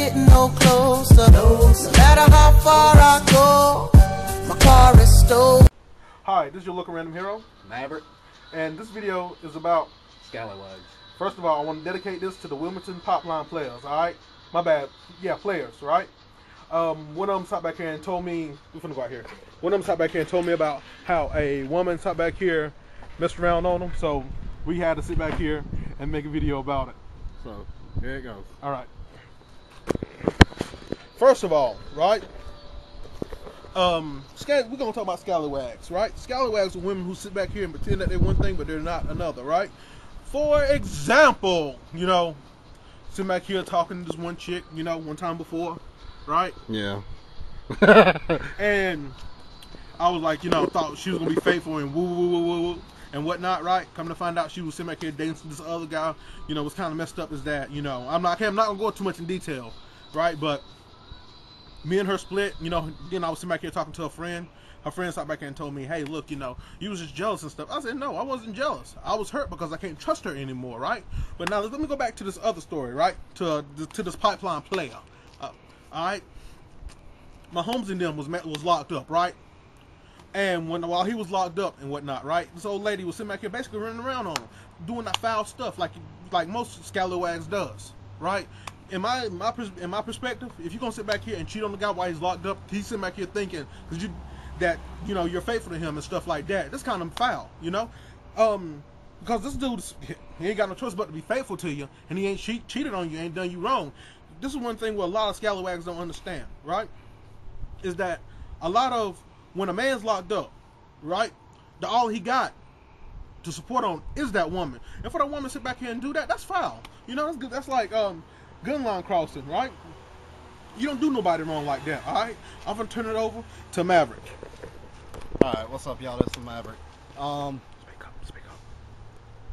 getting no closer. No matter how far I go, my car is stolen. Hi, this is your local random hero, Maverick. and this video is about Skallywaggs. First of all, I want to dedicate this to the Wilmington Pop Line players, alright? My bad. Yeah, players, right? One of them sat back here and told me, we're finna go out here. One of them sat back here and told me about how a woman sat back here, messed around on them, so we had to sit back here and make a video about it. So, here it goes. Alright. First of all, right? We're gonna talk about scallywaggs, right? Scallywaggs are women who sit back here and pretend that they're one thing, but they're not another, right? For example, you know, sitting back here talking to this one chick, you know, one time before, right? Yeah. And I was like, you know, thought she was gonna be faithful and woo woo woo woo woo and whatnot, right? Come to find out, she was sitting back here dating this other guy. You know, was kind of messed up as that. You know, I'm not gonna go too much in detail, right? But me and her split. You know, then I was sitting back here talking to a friend. Her friend sat back here and told me, hey, look, you know, you was just jealous and stuff. I said, no, I wasn't jealous. I was hurt because I can't trust her anymore, right? But now let me go back to this other story, right? To this pipeline player. All right. My homes and them was locked up, right? And while he was locked up and whatnot, right? This old lady was sitting back here basically running around on him, doing that foul stuff like most scallywaggs does, right? In my perspective, if you're gonna sit back here and cheat on the guy while he's locked up, he's sitting back here thinking that you're faithful to him and stuff like that. That's kind of foul, you know, because this dude, he ain't got no choice but to be faithful to you, and he ain't cheated on you, ain't done you wrong. This is one thing where a lot of scallywaggs don't understand, right? Is that a lot of when a man's locked up, right, all he got to support on is that woman, and for that woman to sit back here and do that, that's foul. You know, that's good. That's like gun line crossing, right? You don't do nobody wrong like that, all right? I'm gonna turn it over to Maverick. All right, what's up, y'all? This is Maverick. Speak up.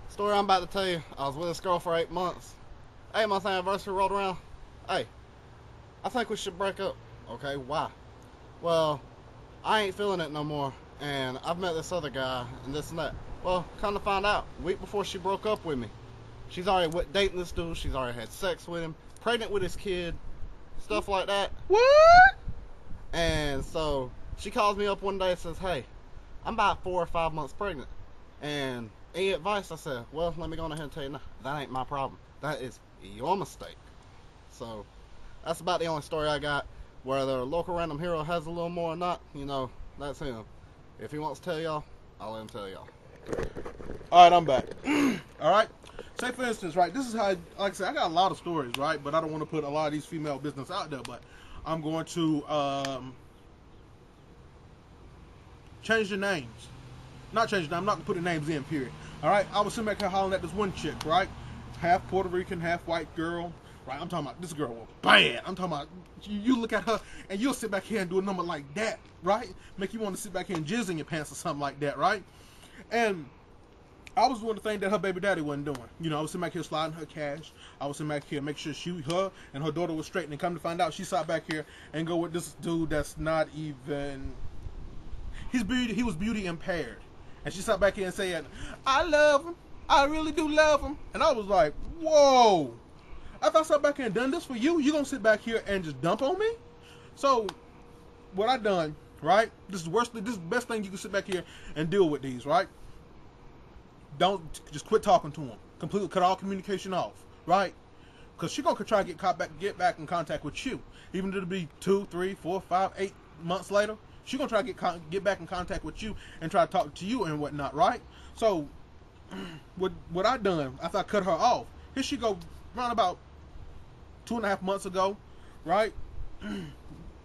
Story I'm about to tell you. I was with this girl for 8 months. 8 month anniversary rolled around. Hey, I think we should break up. Okay, why? Well, I ain't feeling it no more, and I've met this other guy and this and that. Well, come to find out, a week before she broke up with me, she's already dating this dude. She's already had sex with him, pregnant with his kid, stuff like that. What? And so she calls me up one day and says, hey, I'm about 4 or 5 months pregnant, and any advice? I said, well, let me go ahead and tell you now, that ain't my problem. That is your mistake. So that's about the only story I got. Whether a local random hero has a little more or not, you know, that's him. If he wants to tell y'all, I'll let him tell y'all. All right, I'm back. All right. Say for instance, right, this is how, like I said, I got a lot of stories, right, but I don't want to put a lot of these female business out there, but I'm going to change the names. Not change them, I'm not going to put the names in, period. All right, I was sitting back here hollering at this one chick, right, half Puerto Rican, half white girl, right, I'm talking about this girl was bad. I'm talking about, you look at her and you'll sit back here and do a number like that, right, make you want to sit back here and jizz in your pants or something like that, right, and I was doing the thing that her baby daddy wasn't doing. You know, I was sitting back here sliding her cash. I was sitting back here make sure her and her daughter was straight. And come to find out, she sat back here and go with this dude that's not even. He was beauty impaired, and she sat back here and said, "I love him. I really do love him." And I was like, "Whoa! If I sat back here and done this for you, you gonna sit back here and just dump on me?" So, what I done, right? This is the best thing you can sit back here and deal with these, right? Don't just quit talking to him. Completely cut all communication off, right? Because she's gonna try to get back in contact with you, even if it'll be 2, 3, 4, 5, 8 months later. She's gonna try to get back in contact with you and try to talk to you and whatnot, right? So, what I done after I cut her off, here she go, around about 2.5 months ago, right?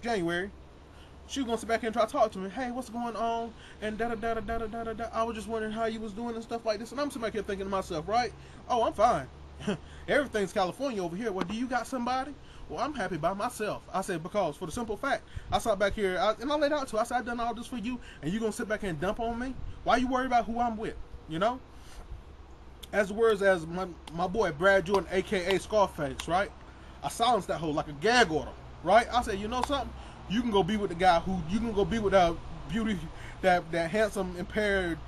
January. She was gonna sit back here and try to talk to me. Hey, what's going on? And da da da da da da da da. I was just wondering how you was doing and stuff like this. And I'm sitting back here thinking to myself, right? Oh, I'm fine. Everything's California over here. Well, do you got somebody? Well, I'm happy by myself. I said, because for the simple fact, I sat back here and I laid out to her. I said, I've done all this for you, and you gonna sit back here and dump on me? Why you worried about who I'm with? You know? As the words as my boy Brad Jordan, aka Scarface, right? I silenced that hoe like a gag order, right? I said, you know something? You can go be with the guy you can go be with that beauty, that handsome impaired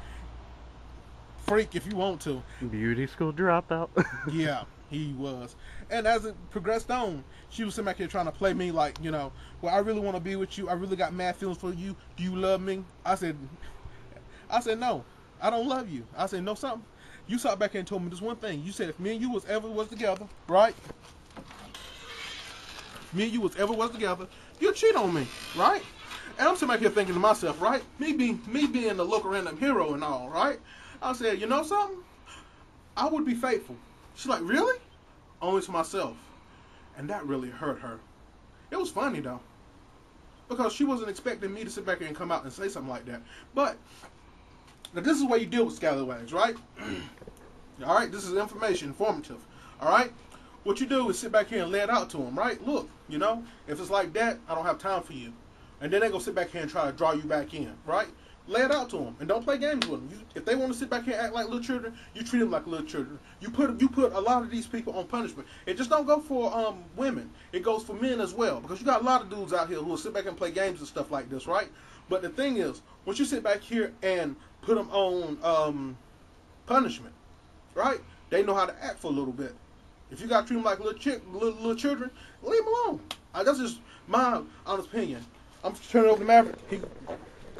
freak if you want to. Beauty school dropout. Yeah, He was. And as it progressed on, she was sitting back here trying to play me like, you know, well, I really want to be with you. I really got mad feelings for you. Do you love me? I said, no, I don't love you. I said, no, something. You sat back here and told me this one thing. You said if me and you was together, right? Me and you was together, you'd cheat on me, right? And I'm sitting back here thinking to myself, right? Me being the local random hero and all, right? I said, you know something? I would be faithful. She's like, really? Only to myself. And that really hurt her. It was funny though, because she wasn't expecting me to sit back here and come out and say something like that. But now this is where you deal with Skallywaggs, right? All right, this is informative. All right, what you do is sit back here and lay it out to them, right? Look, you know, if it's like that, I don't have time for you. And then they go sit back here and try to draw you back in, right? Lay it out to them and don't play games with them. If they want to sit back here and act like little children, you treat them like little children. You put a lot of these people on punishment. It just don't go for women. It goes for men as well, because you got a lot of dudes out here who will sit back and play games and stuff like this, right? But the thing is, once you sit back here and put them on punishment, right? They know how to act for a little bit. If you got to treat them like little children, leave them alone. That's just my honest opinion. I'm turning it over to Maverick.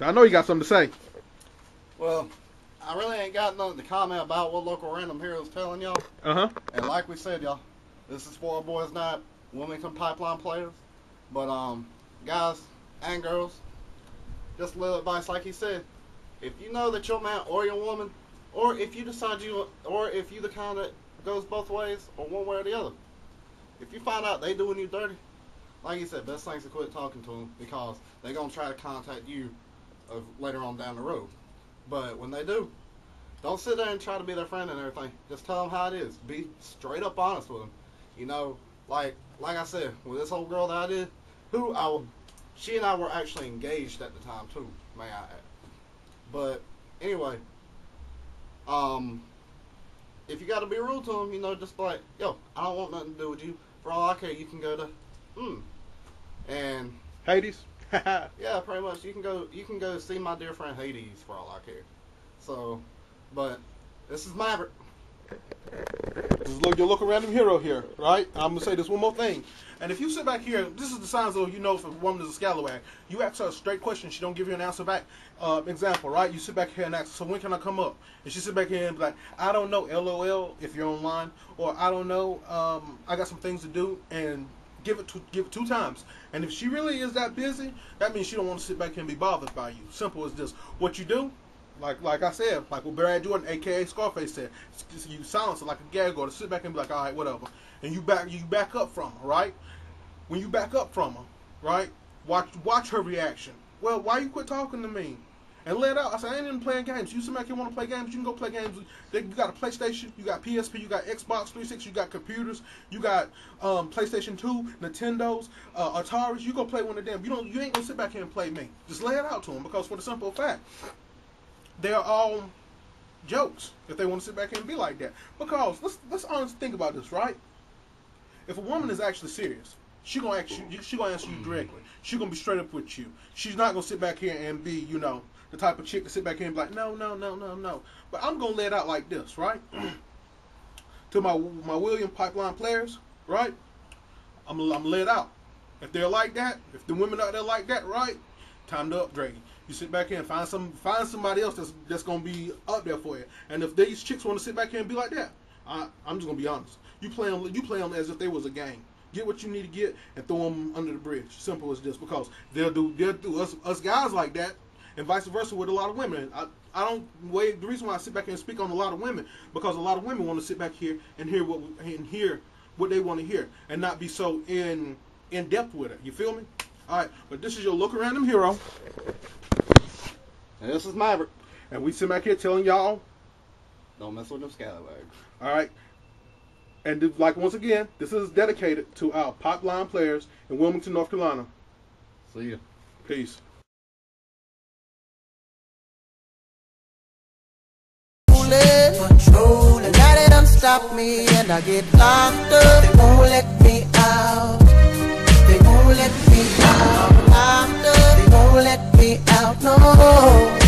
I know you got something to say. Well, I really ain't got nothing to comment about what local random heroes telling y'all. And like we said, y'all, this is for our boys, not Wilmington Pipeline players. But guys and girls, just a little advice, like he said. If you know that your man or your woman, or if you decide or if you the kind that goes both ways, or one way or the other, if you find out they doing you dirty, like he said, best thing's to quit talking to them, because they're gonna try to contact you later on down the road. But when they do, don't sit there and try to be their friend and everything. Just tell them how it is. Be straight up honest with them. You know, like I said, with this old girl that I did, she and I were actually engaged at the time too, may I add. But anyway, if you got to be rude to them, you know, just like, yo, I don't want nothing to do with you. For all I care, you can go to, and Hades. Yeah, pretty much. You can go see my dear friend Hades for all I care. So, but this is Maverick. This is your local random hero here, right? I'm gonna say this one more thing. And if you sit back here, this is the signs of, you know, if a woman is a scallywag. You ask her a straight question, she don't give you an answer back. Example, right? You sit back here and ask, so when can I come up? And she sit back here and be like, I don't know, LOL, if you're online, or I don't know, I got some things to do, and give it 2 times. And if she really is that busy, that means she don't want to sit back here and be bothered by you. Simple as this. What you do, like I said, like what Barry Jordan, aka Scarface, said, you silence it like a gag order. Sit back and be like, all right, whatever. And you back up from her, right? When you back up from her, right? Watch her reaction. Well, why you quit talking to me? And let out. I said, I ain't even playing games. You somebody want to play games, you can go play games. You got a PlayStation, you got PSP, you got Xbox 360, you got computers, you got PlayStation 2, Nintendos, Ataris. You go play one of them. You ain't gonna sit back here and play me. Just lay it out to them, because for the simple fact, they're all jokes if they want to sit back here and be like that. Because let's honestly think about this, right? If a woman is actually serious, she gonna answer you directly. She gonna be straight up with you. She's not gonna sit back here and be, you know, the type of chick to sit back here and be like, no. But I'm gonna lay it out like this, right? To my William Pipeline players, right? I'm gonna lay it out. If they're like that, if the women out there like that, right? Time to upgrade. You sit back here and find somebody else that's gonna be up there for you. And if these chicks want to sit back here and be like that, I'm just gonna be honest. You play them as if they was a gang. Get what you need to get and throw them under the bridge. Simple as this. Because they'll do us guys like that, and vice versa with a lot of women. The reason why I sit back here and speak on a lot of women, because a lot of women want to sit back here and hear what they want to hear, and not be so in depth with it. You feel me? All right, but this is your local random hero, and this is Maverick, and we sit back here telling y'all, don't mess with them scallywags. All right. And like, once again, this is dedicated to our pipeline players in Wilmington, North Carolina. See ya. Peace. Controlling, now they done stop me and I get locked up. They won't let me out. They won't let me out. Locked up. They won't let me out. No.